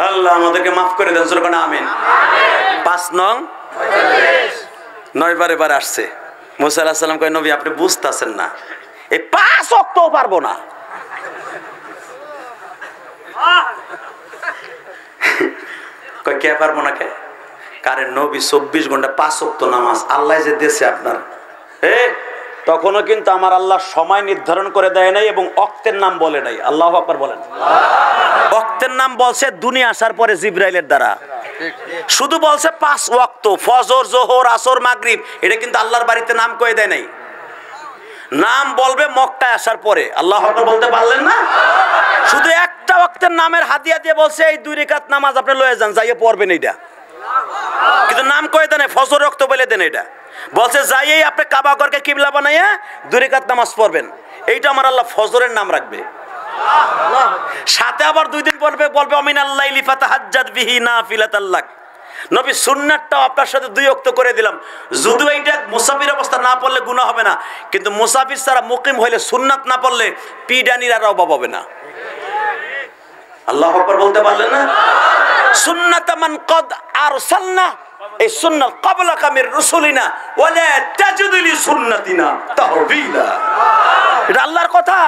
আল্লাহ আমাদেরকে মাফ করে দেন, জোরে বলেন আমিন। 5 নং 9 বারে বার আসছে। মুসা আলাইহিস সালাম কয়, নবী আপনি বুঝতাছেন না, এই 5 ওয়াক্তও পারবো না। কয় কে পারবো না কে? কারণ নবী 24 ঘন্টা 5 ওয়াক্ত নামাজ আল্লাহ যে দেশে আপনার, তখনও কিন্তু আমার আল্লাহ সময় নির্ধারণ করে দেয় নাই এবং ওয়াক্তের নাম বলে নাই। আল্লাহু আকবার বলেন। ওয়াক্তের নাম বলছে দুনিয়া আসার পরে জিবরাইলের দ্বারা। শুধু বলছে 5 ওয়াক্ত, ফজর, জোহর, আসর, মাগরিব। এটা কিন্তু আল্লাহর বাড়িতে নাম কয়ে দেয় নাই। নাম বলবে মক্কায় আসার পরে। আল্লাহু আকবার বলতে পারলেন না? শুধু একটা ওয়াক্তের নামের হাদিয়া দিয়ে বলছে এই 2 রাকাত নামাজ আপনি লয়ে যান, যাইয়ে পড়বেন এইটা। কিন্তু নাম কয়ে দেন ফজর ওয়াক্ত বলে দেন। এটা বলছে যাইয়েই আপনি কাবা ঘরকে কিবলা বানাইয়া 2 রাকাত নামাজ পড়বেন। এইটা আমার আল্লাহ ফজরের নাম রাখবে। সাথে আবার 2 দিন পড়বে, বলবে আমিনাল লাইলি ফাতাহাজ্জাদ বিহি নাফিলাতাল লাক। নবী সুন্নাতটাও আপনার সাথে 2 ওয়াক্ত করে দিলাম। যদিও এইটা মুসাফির অবস্থা না পড়লে গুনাহ হবে না, কিন্তু মুসাফির ছাড়া মুকিম হইলে সুন্নাত না পড়লে পিডানির আর অভাব হবে না। আল্লাহু আকবার বলতে পারলেন না? সুন্নাত মান কদ আরসালনা, এই সুন্নাত ক্বাবলাকা মির রাসূলিনা ওয়ালা তাজিদু লি সুন্নাতিনা তাহবিলা। এটা আল্লাহর কথা।